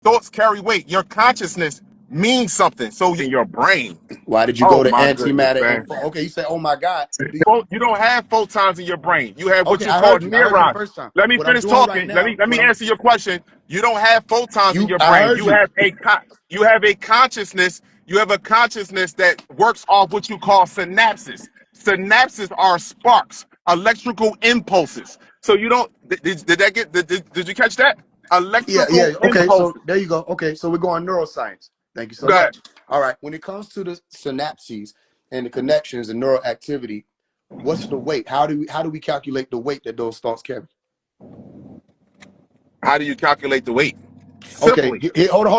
thoughts carry weight. Your consciousness means something. So in your brain. Why did you Oh go to my goodness, antimatter man. and okay? You said, "Oh my God." You don't have photons in your brain. You have what Okay, you I call heard you. I heard you the neurons. first time. Let me What I'm finish doing right talking. Let now, me answer your question. You don't have photons in your I brain. heard you. You have a consciousness. You have a consciousness that works off what you call synapses. Synapses are sparks, electrical impulses. So you don't. Did you catch that? Yeah, Electrical yeah. Okay, so impulses. there you go. Okay, so we're going neuroscience. Thank you so Go ahead. much. All right. When it comes to the synapses and the connections and neural activity, what's the weight? How do we calculate the weight that those thoughts carry? How do you calculate the weight? Okay, Simply. hold on.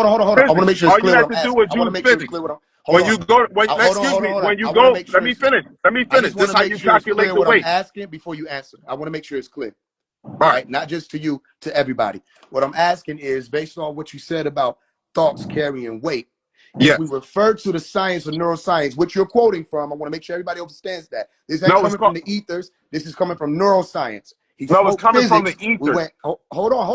I want to Physics. make sure it's All you clear what have I'm to do asking. is I want to use make sure it's physics. clear what I'm. Hold When on. you go, Hold on, excuse hold on, me. hold on. When you I want to go, make let sure me it's. finish. Let me I finish. just want This to is how make you sure it's calculate clear the what I'm weight. asking before you answer. I want to make sure it's clear. All Right? Not just to you, to everybody. What I'm asking is based on what you said about thoughts carrying weight. If Yes. we refer to the science of neuroscience, which you're quoting from, I want to make sure everybody understands that. This ain't No, it's coming from the ethers. This is coming from neuroscience. He no, it's spoke coming from the physics. We ethers. went, hold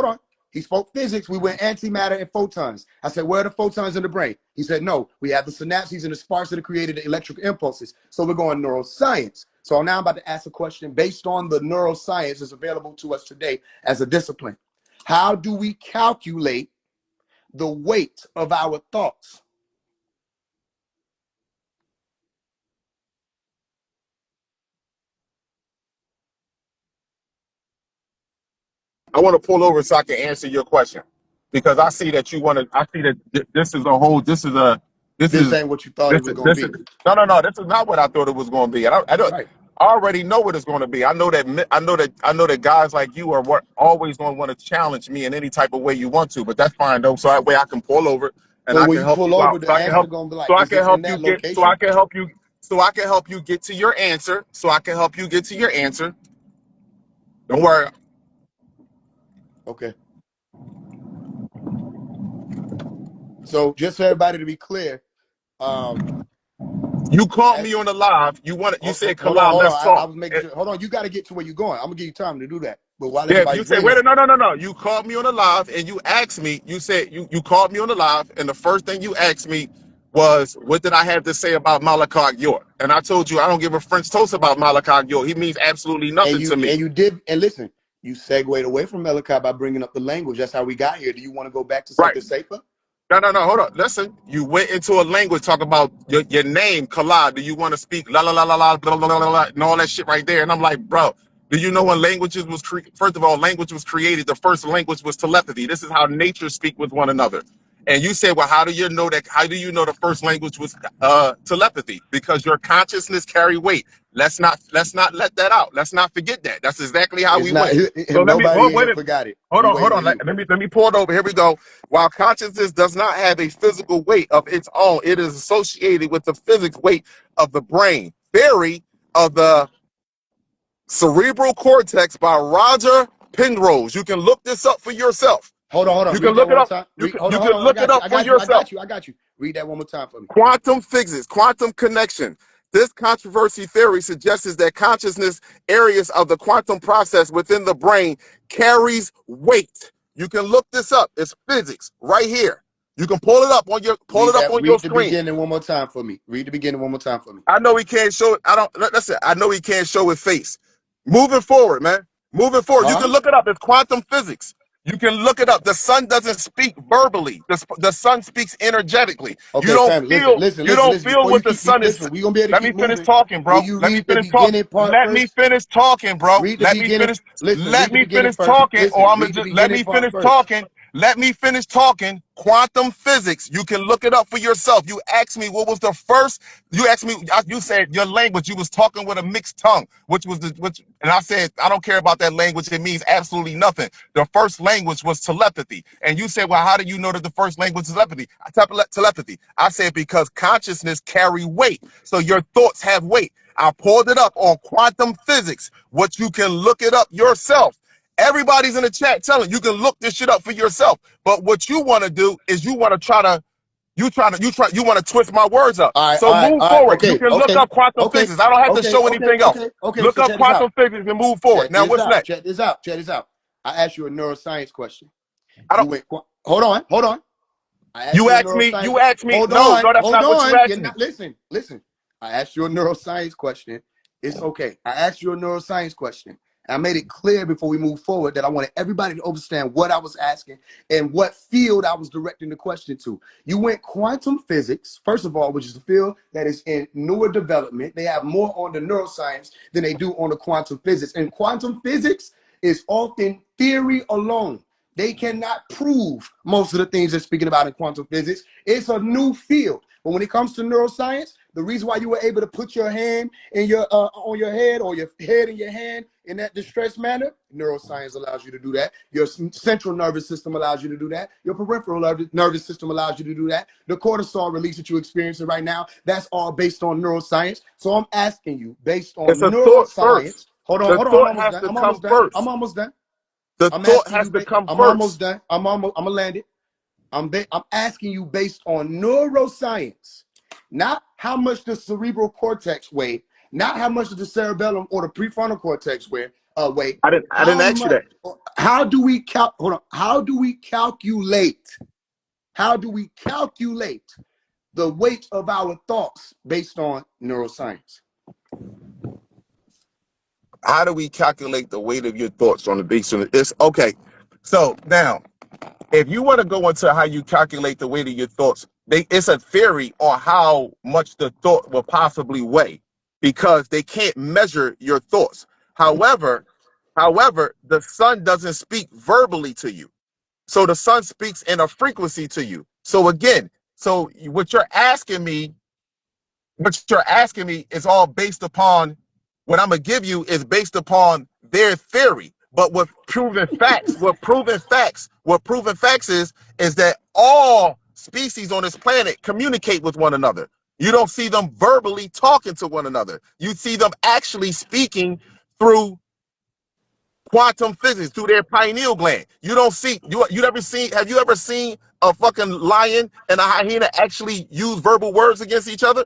on. He spoke physics. We went antimatter and photons. I said, where are the photons in the brain? He said, no, we have the synapses and the sparks that are created the electric impulses. So we're going neuroscience. So now I'm about to ask a question based on the neuroscience that's available to us today as a discipline. How do we calculate the weight of our thoughts? I want to pull over so I can answer your question because I see that you want to. I see that this is a whole. This is a. This This is. ain't what you thought it This was is. going to This is. be. No. This is not what I thought it was going to be. I don't. Right. I already know what it's going to be. I know that. I know that guys like you are always going to want to challenge me in any type of way you want to. But that's fine though. So that way I can pull over and So I when can you help pull you over, out. the answer going to be like, So I is can it in help you that get. So I location? can help you. So I can help you get to your answer. So I can help you get to your answer. Don't worry. Okay. So just for everybody to be clear, You called as, me on the live. You said, hold on, Kalal, hold on. let's I talk. was making sure. Hold on, you got to get to where you're going. I'm gonna give you time to do that. But while Yeah, you everybody's said, waiting, wait, no. You called me on the live and you asked me, you said, you called me on the live, and the first thing you asked me was, what did I have to say about Malachi York? And I told you, I don't give a French toast about Malachi York. He means absolutely and nothing to me. you did, and listen, you segued away from Malachi by bringing up the language. That's how we got here. Do you want to go back to Right. something safer? No, hold on. Listen, you went into a language, talk about your name, Kalad. Do you want to speak la la la la la blah, blah, blah, blah, and all that shit right there? And I'm like, bro, do you know when languages was first of all, language was created? The first language was telepathy. This is how nature speak with one another. And you said, well, how do you know that? How do you know the first language was telepathy? Because your consciousness carry weight. Let's not let that out. Let's not forget that. That's exactly how It's we not. went. So let me Nobody wait. here forgot it. Hold We on, hold waiting on. on you. Let me pull it over. Here we go. While consciousness does not have a physical weight of its own, it is associated with the physics weight of the brain. Theory of the cerebral cortex by Roger Penrose. You can look this up for yourself. Hold on. You can Read that look one it more up. time. You Hold can on. I look it got you. up for yourself. I got you. Read that one more time for me. Quantum physics, quantum connection. This controversy theory suggests that consciousness areas of the quantum process within the brain carries weight. You can look this up. It's physics right here. You can pull it up on your Read the screen. beginning one more time for me. Read the beginning one more time for me. I know he can't show it. Listen, I know he can't show his face. Moving forward, man. Moving forward. You Huh? can look it up. It's quantum physics. You can look it up. The sun doesn't speak verbally. The sun speaks energetically. Okay, family. You don't Listen. feel Before you what the keep, sun is. listen, we gonna be able to Let me keep finish moving. talking, Will bro. you Let me read the finish talk. beginning part Let me first? finish talking, bro. Read the Let me beginning. finish. Listen, Let read the me beginning finish first. talking, or Listen, I'm gonna read the just let beginning me part finish first. talking. Let me finish talking. Quantum physics. You can look it up for yourself. You asked me what was the first. You asked me. You said your language. You was talking with a mixed tongue, and I said I don't care about that language. It means absolutely nothing. The first language was telepathy, and you said, well, how do you know that the first language is telepathy? Telepathy. I said because consciousness carry weight, so your thoughts have weight. I pulled it up on quantum physics, which you can look it up yourself. Everybody's in the chat telling you can look this shit up for yourself. But what you want to do is you want to twist my words up. So move All right. forward. You can look up quantum physics. I don't have to show anything else. Okay. Look So up check this out. quantum physics and move forward. Now what's next? Check this out. I asked you a neuroscience question. I You don't. went. Hold on. I asked You you a asked me, neuroscience. you asked me, Hold no, on, no, that's hold not what you on. asked You're me. not listen. Listen. I asked you a neuroscience question. It's okay. I asked you a neuroscience question. I made it clear before we move forward that I wanted everybody to understand what I was asking and what field I was directing the question to. You went quantum physics, first of all, which is a field that is in newer development. They have more on the neuroscience than they do on the quantum physics. And quantum physics is often theory alone. They cannot prove most of the things they're speaking about in quantum physics. It's a new field. But when it comes to neuroscience, the reason why you were able to put your hand in your on your head or your head in your hand in that distressed manner, neuroscience allows you to do that. Your central nervous system allows you to do that. Your peripheral nervous system allows you to do that. The cortisol release that you're experiencing right now, that's all based on neuroscience. So I'm asking you, based on It's a thought first. neuroscience. Hold on, The hold on. I'm thought almost has done. to I'm come almost done. I'm first. almost done. The I'm thought asking has you. to come I'm almost first. done. I'm gonna land it. I'm asking you based on neuroscience, not how much the cerebral cortex weigh, not how much the cerebellum or the prefrontal cortex weigh. I didn't How ask you much? that. How do we hold on? How do we calculate? How do we calculate the weight of our thoughts based on neuroscience? How do we calculate the weight of your thoughts on the basis of this? Okay. So now, if you want to go into how you calculate the weight of your thoughts, it's a theory on how much the thought will possibly weigh because they can't measure your thoughts. However, the sun doesn't speak verbally to you. So the sun speaks in a frequency to you. So again, so what you're asking me is all based upon what I'm gonna give you is based upon their theory. But what proven facts is that all species on this planet communicate with one another. You don't see them verbally talking to one another. You see them actually speaking through quantum physics, through their pineal gland. You don't see you ever seen have you ever seen a fucking lion and a hyena actually use verbal words against each other?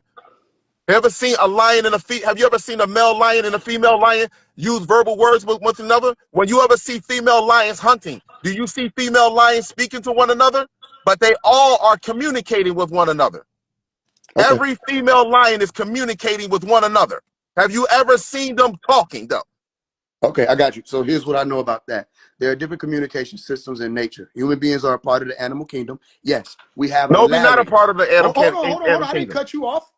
Ever seen a lion and have you ever seen a male lion and a female lion use verbal words with one another? When you ever see female lions hunting, do you see female lions speaking to one another? But they all are communicating with one another. Okay. Every female lion is communicating with one another. Have you ever seen them talking though? Okay, I got you. So here's what I know about that. There are different communication systems in nature. Human beings are a part of the animal kingdom. Yes, we have a No, we're not a larynx. part of the Oh, hold on. Animal I didn't kingdom. cut you off.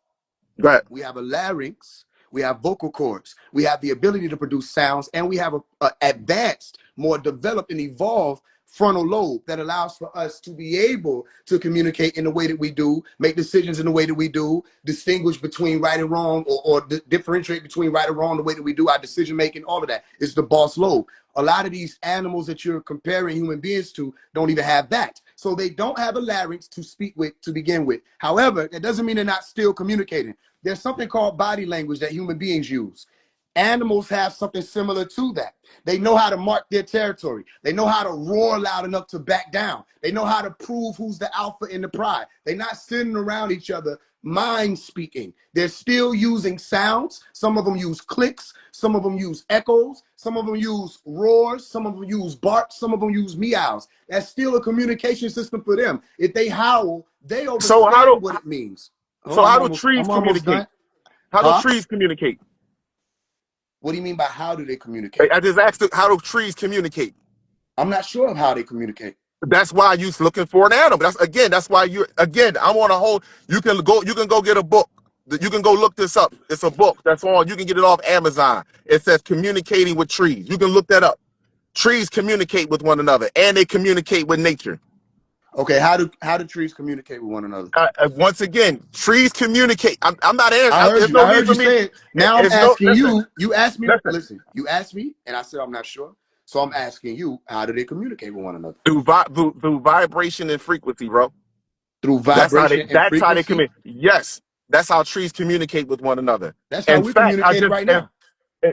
Go ahead. We have a larynx. We have vocal cords. We have the ability to produce sounds, and we have a advanced, more developed and evolved frontal lobe that allows for us to be able to communicate in the way that we do, make decisions in the way that we do, distinguish between right and wrong, or differentiate between right and wrong the way that we do our decision making. All of that is the boss lobe. A lot of these animals that you're comparing human beings to don't even have that. So they don't have a larynx to speak with to begin with. However, that doesn't mean they're not still communicating. There's something called body language that human beings use. Animals have something similar to that. They know how to mark their territory. They know how to roar loud enough to back down. They know how to prove who's the alpha and the pride. They're not sitting around each other mind speaking. They're still using sounds. Some of them use clicks. Some of them use echoes. Some of them use roars. Some of them use barks. Some of them use meows. That's still a communication system for them. If they howl, they So how do understand what it means. Oh, so how do trees I'm almost communicate? done. How do Huh? trees communicate? What do you mean by how do they communicate? I just asked how do trees communicate? I'm not sure of how they communicate. That's why you're looking for an animal. That's why I'm on a whole you can go get a book. You can go look this up. It's a book that's on. You can get it off Amazon. It says communicating with trees. You can look that up. Trees communicate with one another and they communicate with nature. Okay, how do trees communicate with one another? Once again, trees communicate. I'm not I answering. heard There's you. no I need heard for you me. say it. Now I'm It's no asking you. You asked me. listen. Listen. You asked me, and I said I'm not sure. So I'm asking you, how do they communicate with one another? Through vibration and frequency, bro. Through That's how vibration and they frequency. communicate. Yes, that's how trees communicate with one another. That's how In we're fact, communicating right now.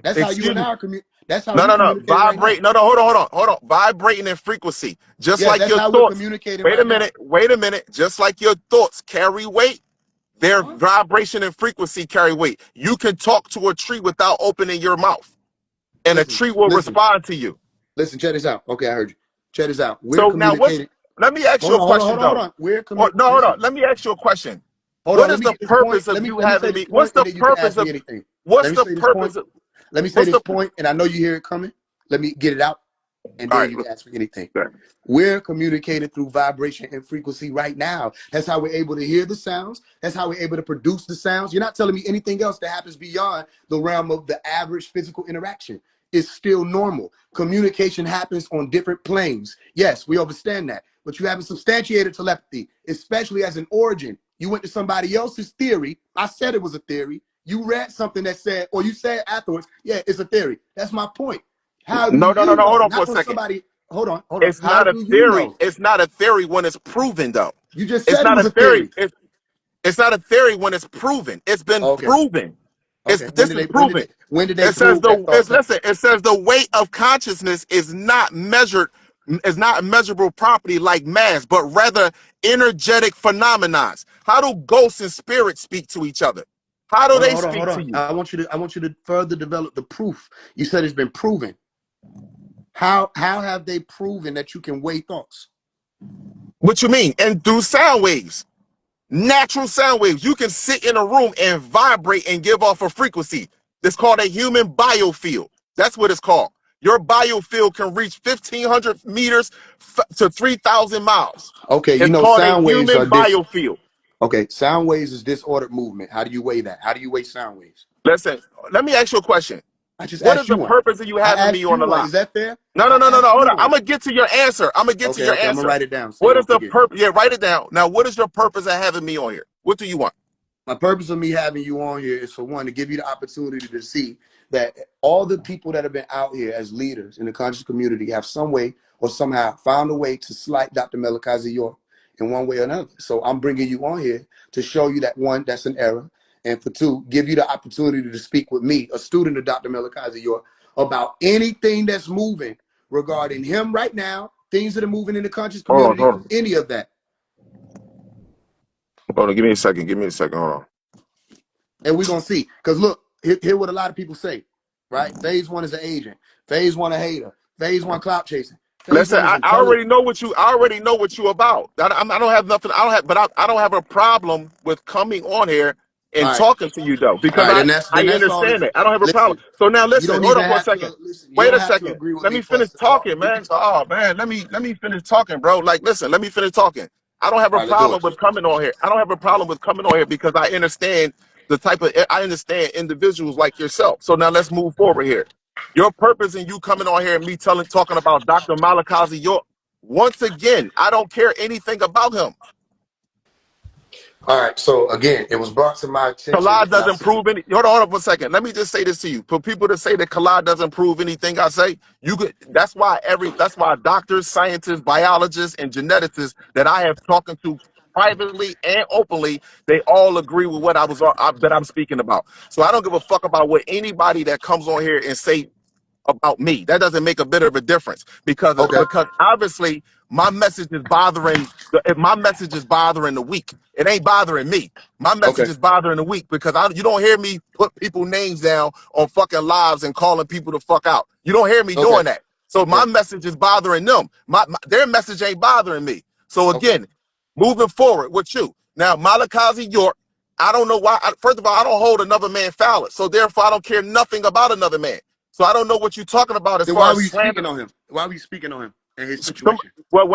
That's how you excuse and me. I are That's how No, we no, no. communicating right now. Vibrate. No, no. Hold on. Vibrating in frequency, just Yes, like that's your how we're thoughts. communicating Wait a right now. minute. Wait a minute. Just like your thoughts carry weight, their Uh-huh. vibration and frequency carry weight. You can talk to a tree without opening your mouth, and a Listen, tree will listen, respond to you. listen. Check this out. Okay, I heard you. Check this out. We're So now, communicating. Let me ask you Hold a on, hold on, question hold on, hold though. on. We're Or, committed. no, hold on. Listen, Let me ask you a question. hold on. What Let is me the get this point. purpose of you Let me say having this me? What's point, and the then you can purpose ask me of anything. what's Let me the say this point. purpose of Let me say what's this the point, and I know you hear it coming. Let me get it out, and all then right? you can ask me anything. Okay. We're communicating through vibration and frequency right now. That's how we're able to hear the sounds. That's how we're able to produce the sounds. You're not telling me anything else that happens beyond the realm of the average physical interaction. It's still normal. Communication happens on different planes. Yes, we understand that. But you haven't substantiated telepathy, especially as an origin. You went to somebody else's theory. I said it was a theory. You read something that said, or you said afterwards, yeah, it's a theory. That's my point. How do No, no, no, you no. Hold know? on for a Not when second. somebody, hold on, hold on. It's How not a do you theory. know? It's not a theory when it's proven, though. You just It's said it not was a a theory. theory. It's not a theory when it's proven. It's been Okay. proven. It's Okay. this is proven. When did they It says prove that thought pattern? it says the weight of consciousness is not measured, is not a measurable property like mass, but rather energetic phenomena. How do ghosts and spirits speak to each other? How do Hold on, they hold on, hold speak to on. you? I want you to further develop the proof. You said it's been proven. How have they proven that you can weigh thoughts? What you mean? And through sound waves. Natural sound waves. You can sit in a room and vibrate and give off a frequency. It's called a human biofield. That's what it's called. Your biofield can reach 1,500 meters to 3,000 miles. Okay, you It's know called a sound waves human are this. biofield. Okay, sound waves is disordered movement. How do you weigh that? How do you weigh sound waves? Listen, let me ask you a question. I just What is asked you the one. purpose of you I having me asked on you the one. line? Is that fair? No, no, I no, no, no. asked Hold you on. I'm one. gonna get to your answer. I'm gonna get to Okay, your okay, I'm gonna answer. write it down so you What is don't the forget. purpose? Yeah, write it down. Now, what is your purpose of having me on here? What do you want? My purpose of me having you on here is for one to give you the opportunity to see that all the people that have been out here as leaders in the conscious community have some way or somehow found a way to slight Dr. Melchizedek York in one way or another. So I'm bringing you on here to show you that one, that's an error, and for two, give you the opportunity to speak with me, a student of Dr. Melchizedek York, about anything that's moving regarding him right now, things that are moving in the conscious Hold on, community, hold on. any of that. Hold on. Give me a second. Give me a second. Hold on. And we're gonna see. Because look, hear what a lot of people say, right? Phase one is an agent, phase one a hater, phase one clout chasing, phase Listen, one is I intelligent. already know what you. I already know what you about. I don't have nothing. I don't have, but I don't have a problem with coming on here All and right, talking to you though, all because right, I then that's all. understand it. I don't have a problem. Listen, So now you listen. don't Hold even on for a have second. to listen. You Wait don't a have to second. agree with Let me me for finish us to talk. talking, We can man. talk. Oh man, let me finish talking, bro. Like, listen. Let me finish talking. I don't have All a right, let's do problem it. with coming on here. I don't have a problem with coming on here because I understand the type of. I understand individuals like yourself. So now let's move forward here. Your purpose in you coming on here and me talking about Dr. Malakazi York. Once again, I don't care anything about him. All right. So again, it was brought to my attention, Khalid and I doesn't said, prove any. Hold on for a second. Let me just say this to you. For people to say that Khalid doesn't prove anything I say, you could. That's why doctors, scientists, biologists, and geneticists that I have talking to privately and openly, they all agree with what that I'm speaking about. So I don't give a fuck about what anybody that comes on here and say about me. That doesn't make a bit of a difference okay, because obviously my message is bothering if my message is bothering the weak. It ain't bothering me. My message okay, is bothering the weak because you don't hear me put people names down on fucking lives and calling people the fuck out. You don't hear me okay, doing that. So my right, message is bothering them. Their message ain't bothering me. So okay, again, moving forward with you. Now, Malakazi York, I don't know why. First of all, I don't hold another man fallow. So therefore, I don't care nothing about another man. So I don't know what you're talking about as then far why were as you speaking slander. on him? Why were you speaking on him and his situation? Well,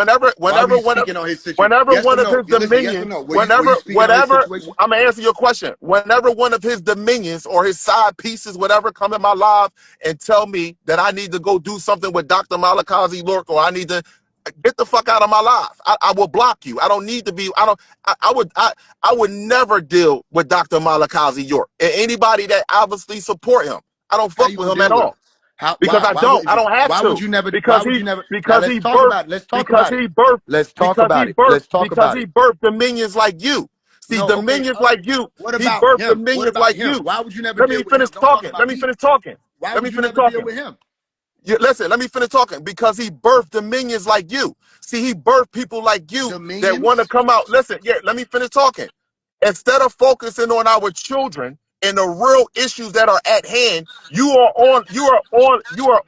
Why were you speaking on his situation? whenever Yes or one of no? his Listen, yes or dominions, no? Were you speaking on his situation? I'm gonna answer your question. Whenever one of his dominions or his side pieces, whatever, come in my life and tell me that I need to go do something with Dr. Malakazi Lork, or I need to get the fuck out of my life, I will block you. I don't need to be. I don't. I would never deal with Dr. Malakazi York and anybody that obviously support him. I don't How fuck you with gonna him at deal with him? all. How? Because Why? I Why don't. wouldn't I you? don't have Why would to. you never? Why Because would he you never? Now because let's he talk birthed about it. Let's talk because about it. he birthed Let's talk about it. Let's talk about it. dominions like you. See, No, okay, dominions all right. like you, What he about birthed him? What dominions about like him? you. Why would you never Let deal me with finish him? Don't talk talking. Let about me me. finish talking. Why Let me would you finish never deal talking. with him? Listen, let me finish talking because he birthed dominions like you. See, he birthed people like you that want to Dominions? come out. Listen, yeah, let me finish talking. Instead of focusing on our children and the real issues that are at hand, you are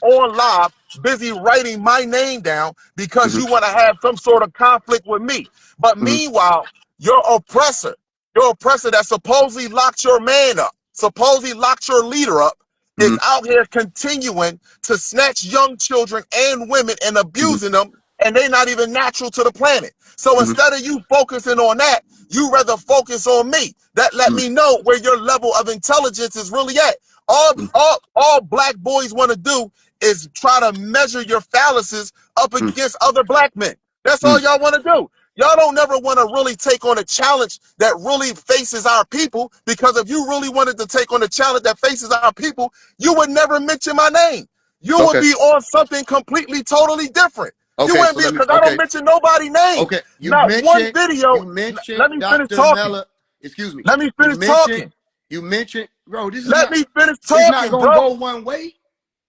on live, busy writing my name down because you Mm-hmm. want to have some sort of conflict with me. But Mm-hmm. meanwhile, your oppressor, that supposedly locked your man up, supposedly locked your leader up, is Mm-hmm. out here continuing to snatch young children and women and Mm-hmm. abusing them, and they're not even natural to the planet. So Mm-hmm. instead of you focusing on that, you rather focus on me. That let me know where your level of intelligence is really at. All black boys want to do is try to measure your phalluses up against other black men. That's all y'all want to do. Y'all don't never want to really take on a challenge that really faces our people, because if you really wanted to take on a challenge that faces our people, you would never mention my name. You would Okay. be on something completely, totally different. You Okay. wouldn't So be, let me. because I don't Okay. mention nobody's name. Okay. Not one video. You mentioned Let me finish Dr. talking. Mella. Excuse me. Let me You finish mentioned. talking. You mentioned, bro. This is Let not. me finish It's not talking, gonna bro. go one way.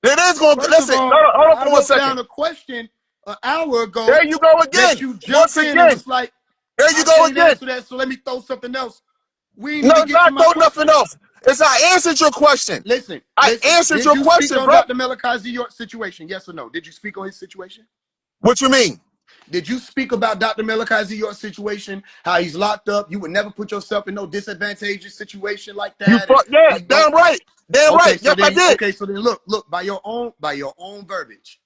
It is going to, First of listen, all, hold on I for 1 wrote second. down a question an hour ago There you go that again. you Once jumped in and again. was like, There you I go can't again. answer that, so let me throw something else. We didn't No, even it's get to not my throw nothing question. else. It's I answered your question. Listen, I listen. answered Did your you speak question, on bro. Dr. Malachi York's situation? Yes or no? Did you speak on his situation? What you mean? Did you speak about Dr. Malachi York's situation? How he's locked up? You would never put yourself in no disadvantageous situation like You that. And fuck, yeah, he don't. damn right. Damn Okay, right. so Yes, I then, did. okay, so then, look. By your own verbiage,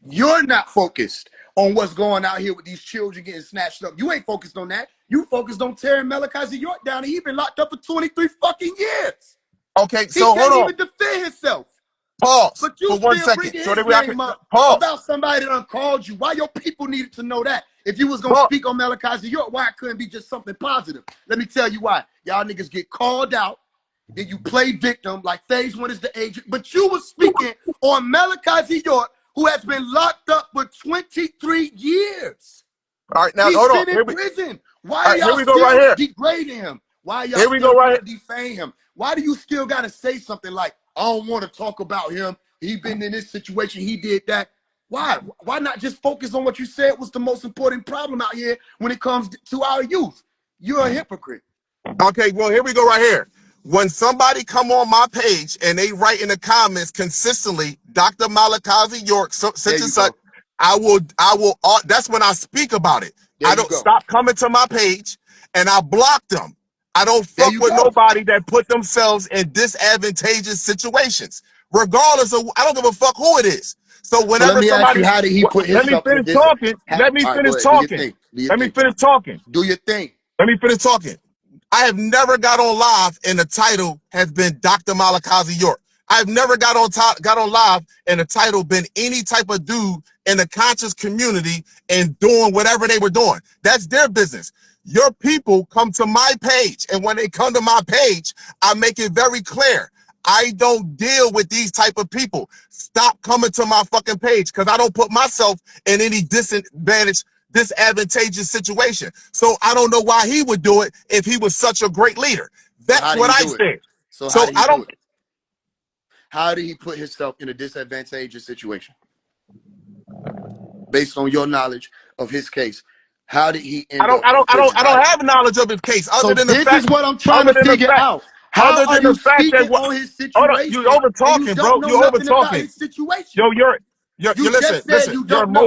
you're not focused on what's going out here with these children getting snatched up. You ain't focused on that. You focused on tearing Malachi York down, and he's been locked up for 23 fucking years. Okay, He so hold can't on. even defend himself. Pause But you for 1 still second. bringing So that his way I can name up pause. about somebody that uncalled you. Why your people needed to know that? If you was gonna Pause. speak on Malachi York, why it couldn't be just something positive? Let me tell you why. Y'all niggas get called out, then you play victim like faiseone is the agent. But you was speaking on Malachi York, who has been locked up for 23 years. All right, now He's hold on. been in prison. Why All are right, here y'all we go right still here. degrading him? Why are y'all Here we go still right trying here. to defame him? Why do you still got to say something like, I don't want to talk about him. He been in this situation. He did that. Why? Why not just focus on what you said was the most important problem out here when it comes to our youth? You're a hypocrite. Okay, well, here we go right here. When somebody come on my page and they write in the comments consistently, Dr. Malachi York, such There and you such, go. that's when I speak about it. There I you don't go. stop coming to my page and I block them. I don't There fuck you with go. nobody that put themselves in disadvantageous situations, regardless of, I don't give a fuck who it is. So So let whenever me ask you, somebody, how did he put let me himself in a finish talking. Let me All right, finish go ahead. Do your talking. thing. Do your Let me thing. finish talking. Do your thing. Let me finish talking. I have never got on live and the title has been Dr. Malachi York. I've never got on live and the title been any type of dude in the conscious community and doing whatever they were doing. That's their business. Your people come to my page, and when they come to my page, I make it very clear. I don't deal with these type of people. Stop coming to my fucking page, because I don't put myself in any disadvantageous situation. So I don't know why he would do it if he was such a great leader. So how That's did what he I do it? said. So how So did he I do don't it? How did he put himself in a disadvantageous situation? Based on your knowledge of his case, how did he I end don't up I in don't I don't prison? I don't have knowledge of his case So this is what I'm trying other to than the figure fact out. How other are than the you fact that speaking what on his hold on, you situation over and you talking, don't bro. know You over nothing about talking. his situation? Yo, you You listen, just said you your don't know.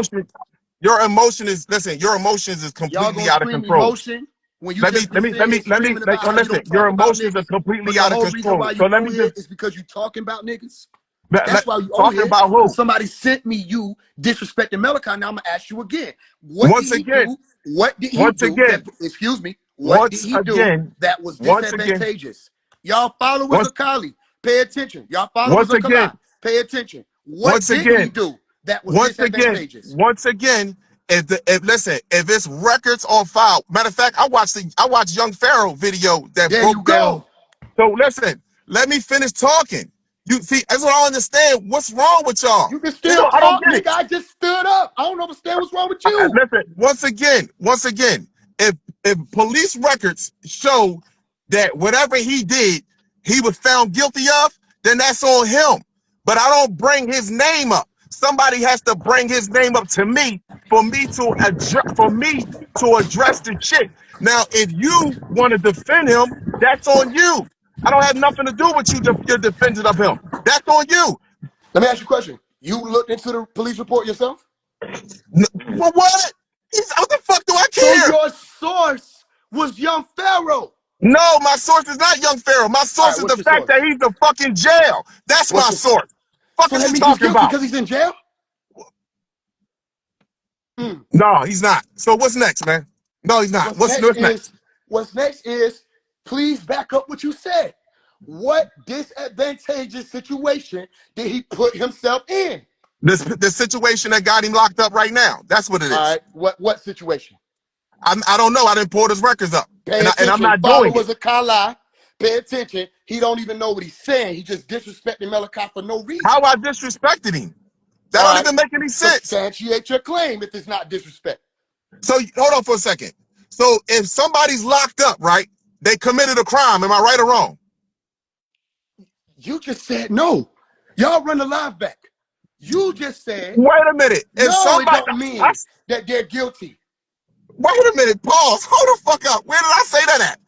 emotions is Y'all completely gonna out of scream control. emotion when you just been sitting here Let me screaming about how you listen, don't your talk about emotions are niggas, but completely the out of whole reason control. why So you let on me here just is because you talking about niggas. That's why you on talking here. about Because who? somebody sent me you disrespecting Malachi. Now I'm gonna ask you again. What did Once he again, do? What did he once do that, again, excuse me, what did once he do again, that was once again, disadvantageous? Y'all followers once of Kali, pay attention. Y'all followers once of again, Kali, pay attention. What once didn't he again, do that was once again, disadvantageous? once again, if it's records on file. Matter of fact, I watched Young Pharaoh video that There you broke down. go. So listen, let me finish talking. You see, that's what I don't understand. What's wrong with y'all? You can You still know, I don't talk, get it. nigga. I just stood up. I don't understand what's wrong with you. Listen, once again, if police records show that whatever he did, he was found guilty of, then that's on him. But I don't bring his name up. Somebody has to bring his name up to me for me to address the shit. Now, if you want to defend him, that's on you. I don't have nothing to do with you. Your defense of him. That's on you. Let me ask you a question. You looked into the police report yourself? For what? What the fuck do I care? So your source was Young Pharaoh. No, my source is not Young Pharaoh. My source is the fact that he's the fucking jail. That's my source. Fuck is you talking about? Because he's in jail? No, he's not. So what's next, man? No, he's not. What's next? What's next is, please back up what you said. What disadvantageous situation did he put himself in? The situation that got him locked up right now. That's what it is. All right. What situation? I don't know. I didn't pull his records up. And I'm not doing it. A Kala. Pay attention. He don't even know what he's saying. He just disrespecting Malachi for no reason. How I disrespected him? That don't even make any sense. Substantiate your claim if it's not disrespect. So hold on for a second. So if somebody's locked up, right? They committed a crime. Am I right or wrong? You just said no. Y'all run the live back. You just said. Wait a minute. No, it don't mean that they're guilty. Wait a minute. Pause. Hold the fuck up. Where did I say that at?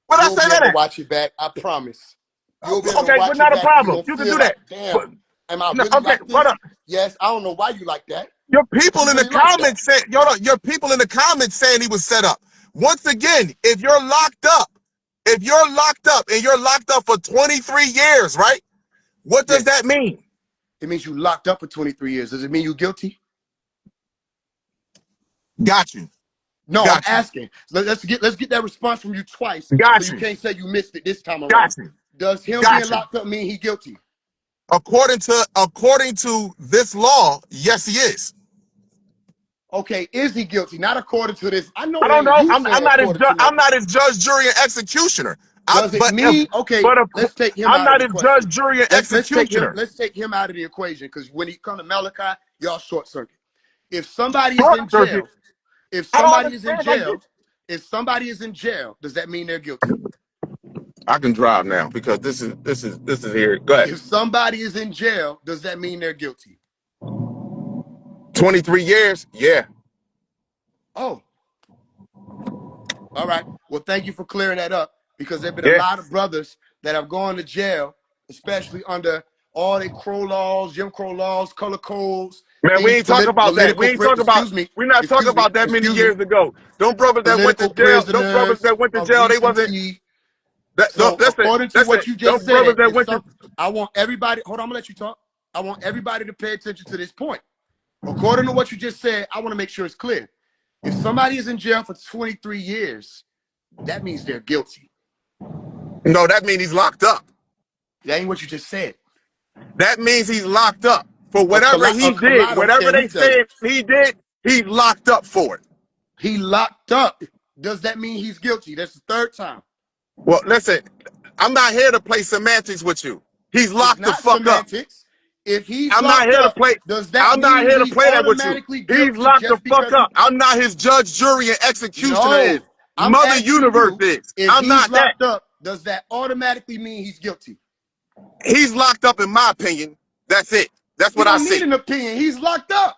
Where did I say that at? Watch it back. I promise. Okay, but not a problem. You can do that. Damn. Am I really like this? Yes, I don't know why you like that. Your people in the comments saying, your people in the comments saying he was set up. Once again, if you're locked up and you're locked up for 23 years, right? What does that mean? It means you locked up for 23 years. Does it mean you're guilty? Got you. No, I'm asking. Let's get that response from you twice. Got you. You can't say you missed it this time around. Got you. Does him being locked up mean he's guilty? According to this law, yes, he is. Okay, is he guilty? Not according to this. I don't know. I'm not his judge, jury, and executioner. Let's take him I'm not his judge, jury, and executioner. Let's take him out of the equation, because when he comes to Malachi, y'all short circuit. If somebody is in jail, if somebody is in jail, does that mean they're guilty? I can drive now because this is here. Go ahead. If somebody is in jail, does that mean they're guilty? 23 years? Yeah. Oh. All right. Well, thank you for clearing that up, because there have been a lot of brothers that have gone to jail, especially under all the Crow laws, Jim Crow laws, color codes. Man, we ain't talking about that. We're not talking about that many years ago. Them brothers that went to jail, they wasn't. According to what you just said, I want everybody. Hold on, I'm gonna let you talk. I want everybody to pay attention to this point. According to what you just said, I want to make sure it's clear. If somebody is in jail for 23 years, that means they're guilty. No, that means he's locked up. That ain't what you just said. That means he's locked up for whatever he did. Whatever they said he did, he's locked up for it. He locked up. Does that mean he's guilty? That's the third time. Well, listen, I'm not here to play semantics with you. He's locked the fuck up. If he's I'm not here to play. I'm not here to play that with you. He's locked the fuck up. I'm not his judge, jury, and executioner. Mother Universe is. I'm not that. Up, does that automatically mean he's guilty? He's locked up, in my opinion. That's it. That's what I see. You don't need an opinion. He's locked up.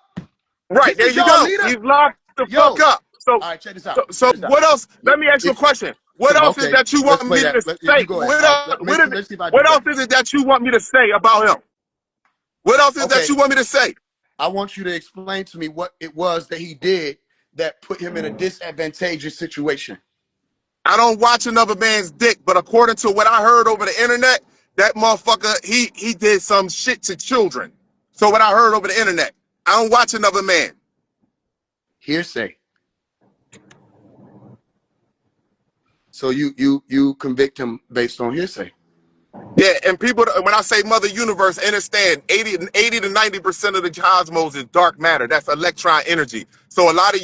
Right, there you go. He's locked the fuck up. So, all right, check this out. So what else? Let me ask you a question. What else is that you want me to say? What else is it that you want me to say about him? What else is that you want me to say? I want you to explain to me what it was that he did that put him in a disadvantageous situation. I don't watch another man's dick, but according to what I heard over the internet, that motherfucker, he did some shit to children. So what I heard over the internet, I don't watch another man. Hearsay. So you convict him based on hearsay. Yeah, and people, when I say Mother Universe, understand 80 to 90% of the cosmos is dark matter. That's electron energy. So a lot of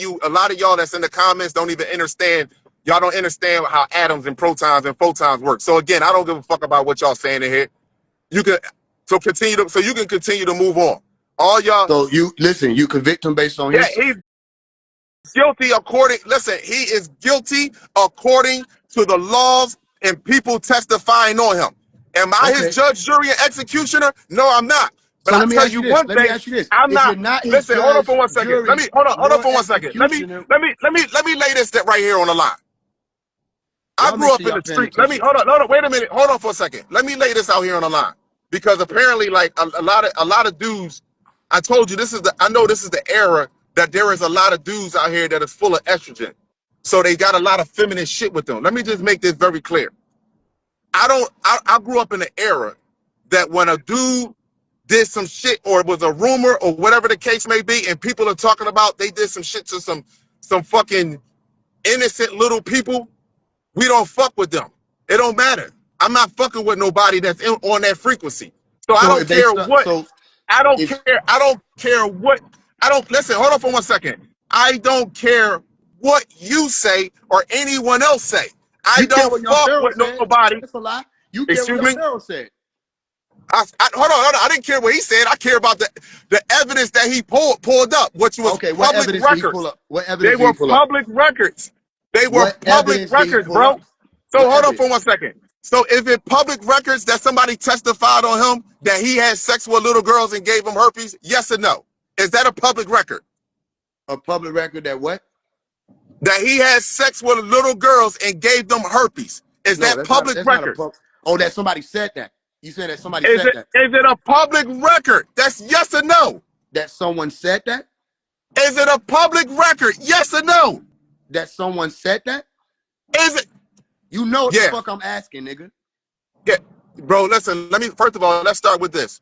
y'all that's in the comments don't even understand. Y'all don't understand how atoms and protons and photons work. So again, I don't give a fuck about what y'all saying in here. You can you can continue to move on. All y'all. So you convict him based on hearsay. He's guilty he is guilty according to the laws and people testifying on him. Am I his judge, jury, and executioner? No, I'm not. But I'll tell you one thing. I'm not. Listen, hold on for 1 second. Hold on for 1 second. Let me lay this right here on the line. I Y'all make grew up sure in y'all the paying street. Let me attention. hold on, wait a minute, hold on for a second. Let me lay this out here on the line, because apparently, like a lot of dudes. I told you this is the. I know this is the era that there is a lot of dudes out here that is full of estrogen, so they got a lot of feminine shit with them. Let me just make this very clear. I don't. I grew up in an era that when a dude did some shit, or it was a rumor, or whatever the case may be, and people are talking about they did some shit to some fucking innocent little people, we don't fuck with them. It don't matter. I'm not fucking with nobody that's on that frequency. So I So don't if they care start, what. so I don't if care. I don't care what. I don't listen. Hold on for 1 second. I don't care what you say or anyone else say. I you care don't what young fuck Pharaoh with said, nobody. that's a lie. You care what Excuse young me. Pharaoh said. Hold on. I didn't care what he said. I care about the evidence that he pulled up, which was Okay, what public evidence did he pull records. up? What They evidence did he were pull up? public records. They were What public evidence did he records, pull up? bro. So What hold on for evidence? 1 second. So is it public records that somebody testified on him that he had sex with little girls and gave them herpes? Yes or no? Is that a public record? A public record that what? That he had sex with little girls and gave them herpes. Is No, that public that's not a record? pub. Oh, that somebody said that. You said that somebody Is said it that. is it a public record? That's yes or no. That someone said that? Is it a public record? Yes or no? That someone said that? Is it? You know what the Yeah. fuck I'm asking, nigga. Yeah. Bro, listen, let me first of all, let's start with this.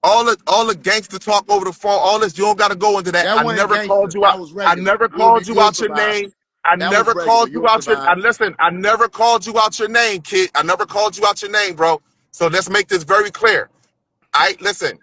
All the gangster talk over the phone, all this, you don't gotta go into that. That I wasn't never called gangster. you out. That was I regular. never You'll called you out your survive. name. I That was never regular. called you You'll out your. survive. Listen, I never called you out your name, kid. I never called you out your name, bro. So let's make this very clear. Listen.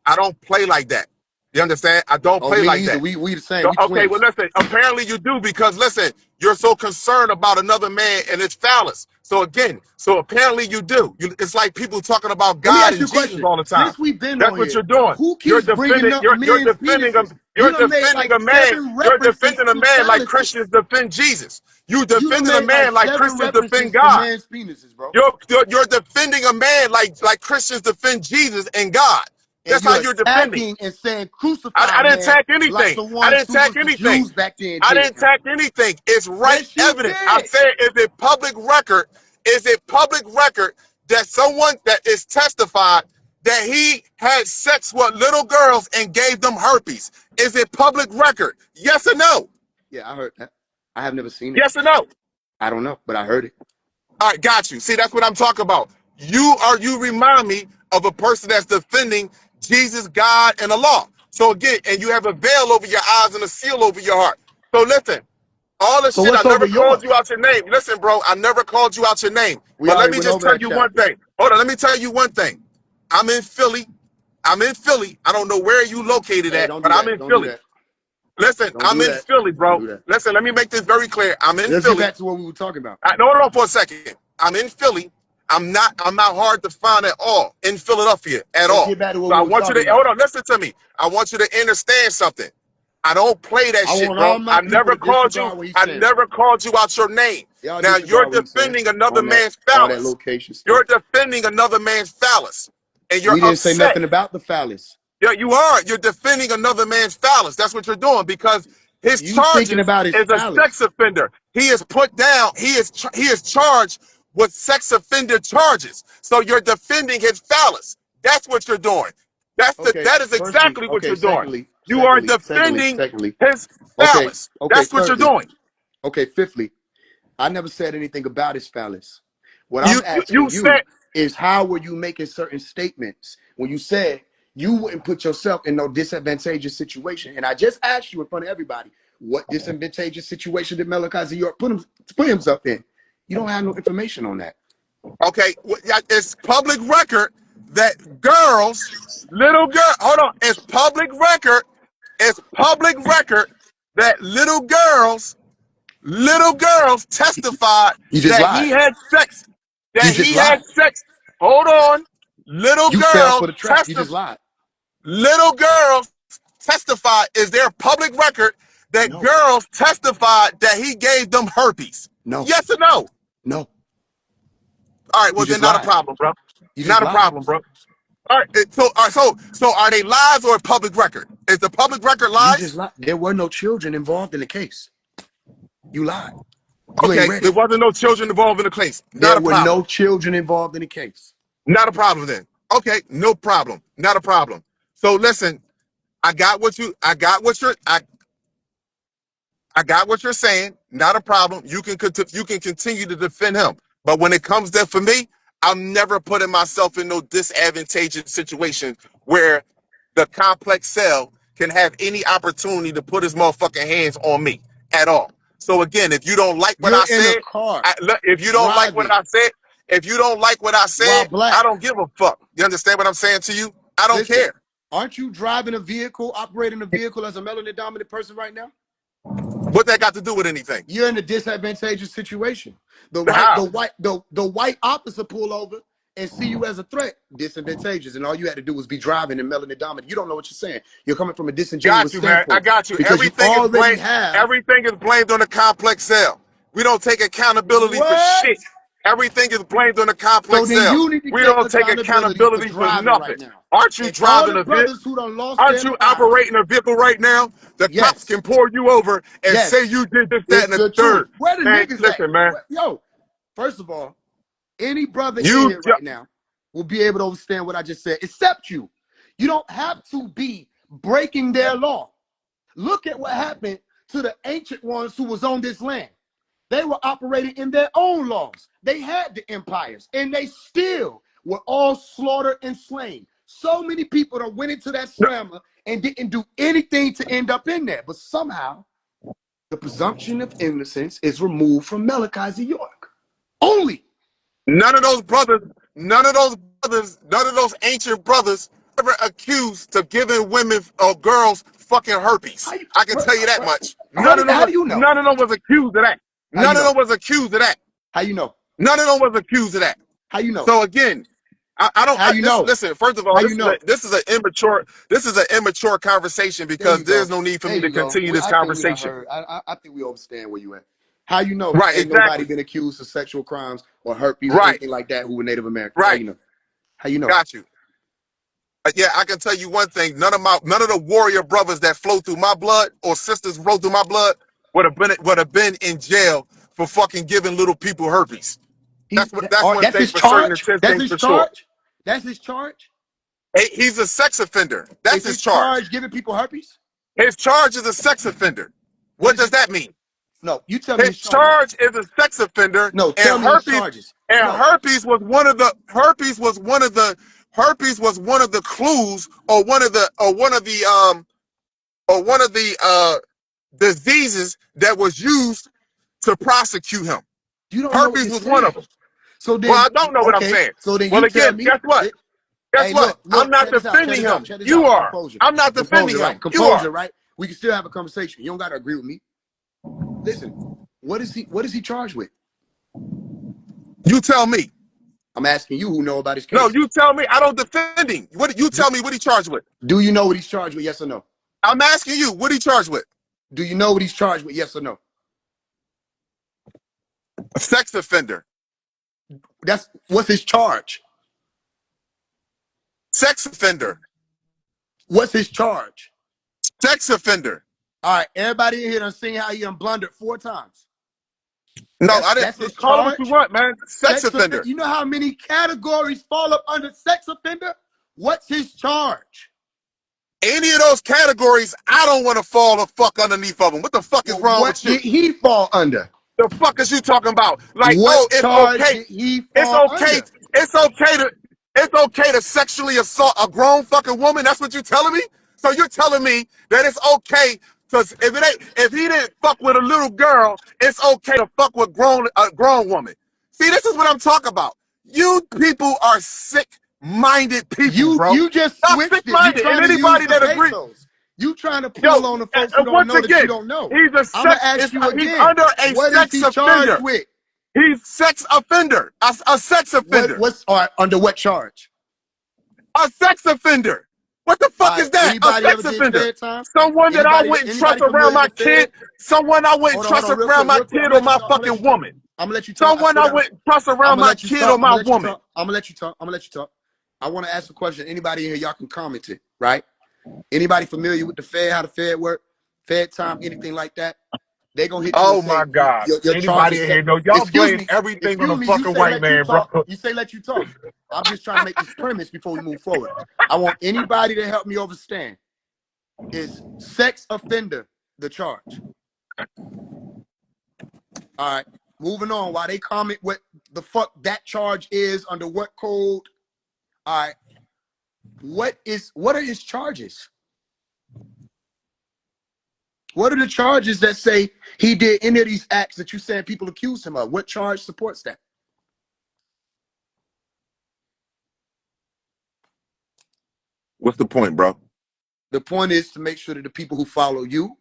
I don't play like that. You understand? I don't Oh, play me like either. that. We the same. So, We okay, well, twins. listen. Apparently, you do because listen, you're so concerned about another man and it's phallus. So again, so apparently you do. It's like people talking about Let me God ask you and a Jesus question. all the time. Since we've been That's on what here, you're doing. who You're keeps bringing defending. up You're men's defending a. penises? You You're done made defending like a man. 7 You're references defending a to man like phalluses. Christians defend Jesus. You You done defending a made like man like 7 Christians defend references to God. men's penises, bro. You're defending a man like Christians defend Jesus and God. And That's how you're you're defending. attacking and saying crucify I didn't man attack like anything. the I ones didn't who attack was the anything. Jews back then I did. didn't attack anything. It's right Yes, you evidence. I did. said, is it public record? Is it public record that someone that is testified that he had sex with little girls and gave them herpes? Is it public record? Yes or no? Yeah, I heard that. I have never seen it. Yes or no? I don't know, but I heard it. All right, got you. See, that's what I'm talking about. You remind me of a person that's defending Jesus, God, and the law. So again, and you have a veil over your eyes and a seal over your heart. So listen, all the So shit, I what's over never called you yours? out your name. Listen, bro, I never called you out your name. We But let already me went just over tell that you one chapter. thing. Hold on, let me tell you one thing. I'm in Philly. I'm in Philly. I don't know where you located Hey, at, don't but do I'm that. in Don't do Philly. that. Listen, Don't I'm do in that. Philly, Don't bro. do that. Listen, let me make this very clear. I'm in Let's get Philly. back to what we were talking about. No, hold on for a second. I'm in Philly. I'm not hard to find at all in Philadelphia at Let's all. get back to what So we I were want you talking to about. hold on, listen to me. I want you to understand something. I don't play that I shit, want all bro. my people to disregard what he's I saying. never called you out your name. Y'all Now you're disregard what he's saying defending another on that, man's all that phallus. location You're stuff. defending another man's phallus. And you're We didn't say upset. nothing about the phallus. Yeah, you are. You're defending another man's phallus. That's what you're doing because his You thinking charges about his is a sex phallus. offender. He is put down. He is charged with sex offender charges. So you're defending his phallus. That's what you're doing. Okay, That is firstly, exactly what okay, you're doing. secondly, You are secondly, secondly, defending secondly. his Okay, phallus. okay, That's what you're thirdly, doing. okay, fifthly, I never said anything about his phallus. What I'm You asking you said is how were you making certain statements when you said you wouldn't put yourself in no disadvantageous situation? And I just asked you in front of everybody, what disadvantageous situation did Malachi York put himself in? You don't have no information on that. okay. It's public record that little girl. Hold on. It's public record. It's public record that little girls testified You just that he lied. had sex. You That just he had lied. sex. Hold on. You fell for the trap. You just lied. Little girls testified. Is there public record that No, girls testified that he gave them herpes? no, Yes or no? no. All right. You Well, then just not a lied. problem, bro. You just Not a lied. problem, bro. All right. So are they lies or public record? Is the public record You just lies? lied. There were no children involved in the case. You lied. You ain't Okay, ready. there wasn't no children involved in the case. Not There a were problem. no children involved in the case. Not a problem then. Okay, no problem. Not a problem. So listen, I got what you I got what you're I got what you're saying. Not a problem. You can continue to defend him. But when it comes to for me, I'm never putting myself in no disadvantageous situation where the complex cell can have any opportunity to put his motherfucking hands on me at all. So again, if you don't like what You're I in a said, car if you don't like what driving I said, if you don't like what I while said, I black. don't give a fuck. You understand what I'm saying to you? I don't Listen, care. aren't you driving a vehicle, operating a vehicle as a melanin dominant person right now? What that got to do with anything? You're in a disadvantageous situation. How? The white officer pull over and see you as a threat, disadvantageous. And all you had to do was be driving and melanin dominant. You don't know what you're saying. You're coming from a Got disingenuous you, man. I standpoint got you. because you already have Everything is blamed on the complex cell. We don't take accountability for what? shit. Everything is blamed on the So complex then cell. you need to We take don't take accountability for accountability for driving nothing. right now. Aren't you And all driving the a vehicle? brothers who done lost Aren't their you lives. operating a vehicle right now? The cops Yes. can pull you over and say Yes. you did this, that, It's and the the truth. third. Where the Man, niggas at? listen, man. Yo, first of all, any brother in You, here right now will be able to understand what I just said, except you. You don't have to be breaking their law. Look at what happened to the ancient ones who was on this land. They were operating in their own laws. They had the empires, and they still were all slaughtered and slain. So many people that went into that slammer and didn't do anything to end up in there. But somehow, the presumption of innocence is removed from Malachi York. Only. none of those brothers, none of those ancient brothers ever accused of giving women or girls fucking herpes. I can tell you that much. How do you know? None of them was accused of that. How you None of know? them was accused of that. How you know? None of them was accused of that. How you know? So again, I don't. How you know? Listen. First of all, How you know? this is an immature conversation There because you there's go. no need for There me to you go. continue this I think we done conversation. heard. I think we understand where you at. How you know Right. ain't nobody Exactly. been accused of sexual crimes or herpes or Right. anything like that who were Native Americans? How Right. you know? How you know? Got you. Yeah, I can tell you one thing. None of the warrior brothers that flow through my blood or sisters flow through my blood would have been in jail for fucking giving little people herpes. That's one That's thing his for certain and charge. 10 That's things his for sure. charge. That's his charge. Hey, he's a sex offender. That's Is his his charge. charge giving people herpes? His charge is a sex offender. What What is does his? that mean? No, you tell me His his charges. charge is a sex offender, No, and tell me his charges. No, herpes was one of the clues or one of the diseases that was used to prosecute him. you don't know what Herpes you're was one of saying. them. So Well, then, I don't know what I'm okay. saying. So then Well, you tell again, me. guess what? Guess Hey, what? I'm look, not check this out, defending him. check this You out. are. Composure. I'm not defending Composure, him. right? You are. Composure, right? We can still have a conversation. You don't gotta agree with me. Listen, what is he charged with? You tell me. I'm asking you who know about his No, case. you tell me. I don't defend him. You tell me what he charged with. Do you know what he's charged with? Yes or no? I'm asking you, what he charged with? Do you know what he's charged with? Yes or no? A sex offender. What's his charge? Sex offender. What's his charge? Sex offender. All right, everybody in here done seen how he done blundered 4 times. No, I That's didn't his call him what you charge. want, man. Sex offender. You know how many categories fall up under sex offender? What's his charge? Any of those categories, I don't want to fall the fuck underneath of them. What the fuck is wrong What with you? did he fall under? The fuck is you talking about? Like, What oh, it's charge okay. did he It's fall okay. under? It's okay to sexually assault a grown fucking woman. That's what you're telling me? So you're telling me that it's okay to if he didn't fuck with a little girl, it's okay to fuck with a grown woman. See, this is what I'm talking about. You people are sick-minded people, bro. You just Not switched it. You sick-minded. And trying to use anybody the that agrees. pesos. You trying to Yo, pull on the folks who don't once know that you again, don't know. I'm gonna ask you he's again. under a What is sex he offender. charged with? He's sex offender. A sex offender. Under what charge? A sex offender. What the fuck is that? A Anybody ever sex did offender. fair time? Someone that I wouldn't trust around my kid. Someone I wouldn't trust around my kid or my fucking woman. I'm gonna let you talk. Someone I wouldn't trust around my kid or my woman. I'm gonna let you talk. I want to ask a question. Anybody in here, y'all can comment it, right? Anybody familiar with the Fed, how the Fed work? Fed time, anything like that? They gonna hit you and Oh say my God. your charge Anybody is in set. here know y'all blame everything on Excuse the me. You fucking say white let you man, bro. talk. You say let you talk. I'm just trying to make this premise before we move forward. I want anybody to help me understand. Is sex offender the charge? All right. Moving on. While they comment what the fuck that charge is under what code? All right. What are his charges? What are the charges that say he did any of these acts that you saying people accuse him of? What charge supports that? What's the point, bro? The point is to make sure that the people who follow you,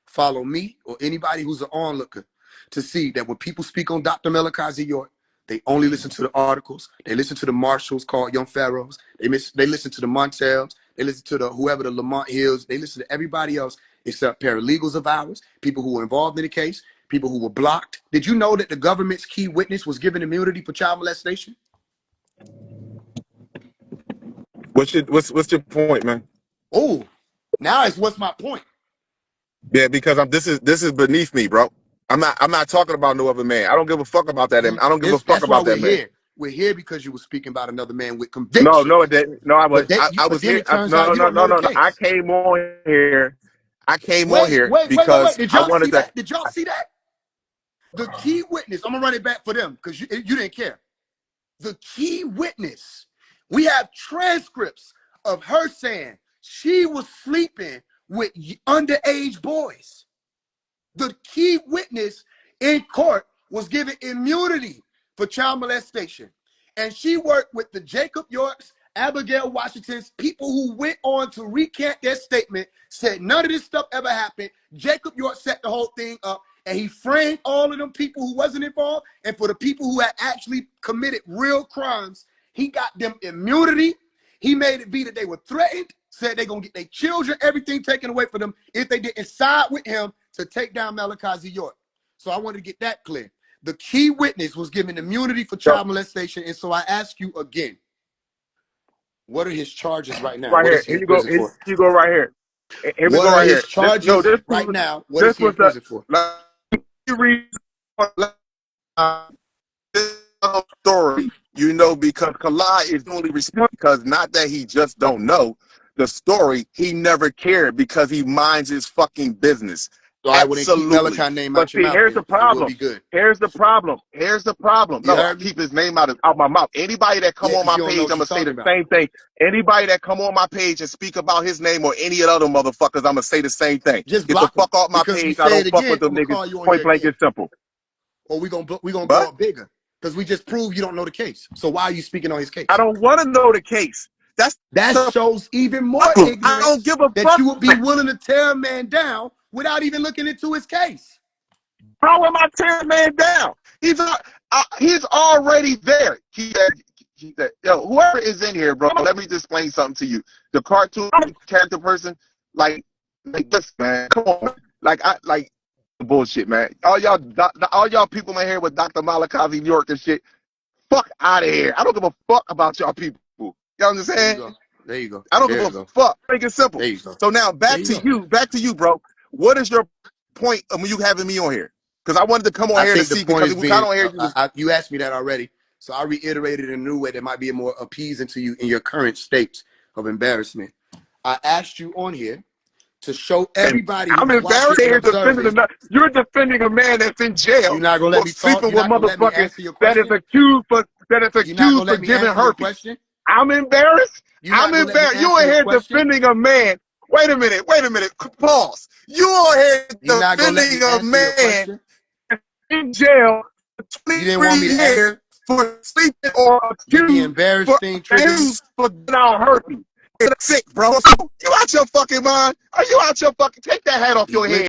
follow me, or anybody who's an onlooker, to see that when people speak on Dr. Malachi York, they only listen to the articles. They listen to the marshals called Young Pharaohs. They listen to the Montels. They listen to the whoever the Lamont Hills. They listen to everybody else except paralegals of ours, people who were involved in the case, people who were blocked. Did you know that the government's key witness was given immunity for child molestation? What's your point, man? Oh, now it's what's my point? Yeah, because this is beneath me, bro. I'm not talking about no other man. I don't give a fuck about that. I don't give a fuck That's why about we're that man. here. We're here because you were speaking about another man with No, conviction. no, it didn't. No, I was But then here. it turns No, out you no, don't no, know the no, no. I case. came on here. I came on Wait. here because Did I y'all see wanted to. that? Did y'all see that? The key witness. I'm gonna run it back for them because you didn't care. The key witness. We have transcripts of her saying she was sleeping with underage boys. The key witness in court was given immunity for child molestation. And she worked with the Jacob Yorks, Abigail Washingtons, people who went on to recant their statement, said none of this stuff ever happened. Jacob York set the whole thing up, and he framed all of them people who wasn't involved. And for the people who had actually committed real crimes, he got them immunity. He made it be that they were threatened, said they're going to get their children, everything taken away from them if they didn't side with him to take down Malachi York. So I wanted to get that clear. The key witness was given immunity for child molestation. And so I ask you again, what are his charges right now? Right What here. is he Here in you go. prison Here for? you go. Right here. Here we What go. are Right his here. charges right now? What is he in prison for? Let me read this story. You know, because Kalai is only responsible because not that he just don't know the story. He never cared because he minds his fucking business. So I wouldn't keep Absolutely. Malachi name But out your see, mouth, here's the and we'll problem. be good. Here's the problem. Here's the problem. You No, I heard me? keep his name out my mouth. Anybody that come Yeah, on because my you don't know page, what I'm you're gonna say talking the about. same thing. Anybody that come on my page and speak about his name or any of the other motherfuckers, I'm gonna say the same thing. Just Get the block him. fuck off my Because we page. I say it don't fuck with again, them I'm going to niggas. call you on here Point blank again. and simple. Or we're going to go But up bigger. Because we just proved you don't know the case. So why are you speaking on his case? I don't want to know the case. That The shows even more problem. I don't ignorance give a that fuck. you would be willing to tear a man down without even looking into his case. How am I tearing man down? He's already there. He said, yo, whoever is in here, bro, let me just explain something to you. The cartoon character person, like this, man. Come on, man. Like bullshit, man. All y'all people in here with Dr. Malachi York and shit, fuck out of here. I don't give a fuck about y'all people. You There you understand? go. There you go. I don't give There you a go. fuck. Make it simple. There you go. So now There back you to you, bro. What is your point of you having me on here? Because I wanted to come on I here to think the see point because is we got being, on here. You was you asked me that already. So I reiterated in a new way that might be more appeasing to you in your current state of embarrassment. I asked you on here to show everybody I'm who's watching embarrassed and here observing. you're defending a man that's in jail You're not gonna let for me talk. sleeping You're with not gonna let me motherfuckers answer your that is question. You're not accused gonna for let me giving answer your herpes. question. I'm embarrassed. You're not gonna let me You answer are your here question. defending a man. Wait a minute. Pause. You are here You're not gonna let me defending a answer your man question. in jail for You didn't want me 23 to answer. years for sleeping or The embarrassed thing trigger you. for getting out herpes. It's sick, bro. You out your fucking mind? Are you out your fucking? Take that hat off You your glitch. head.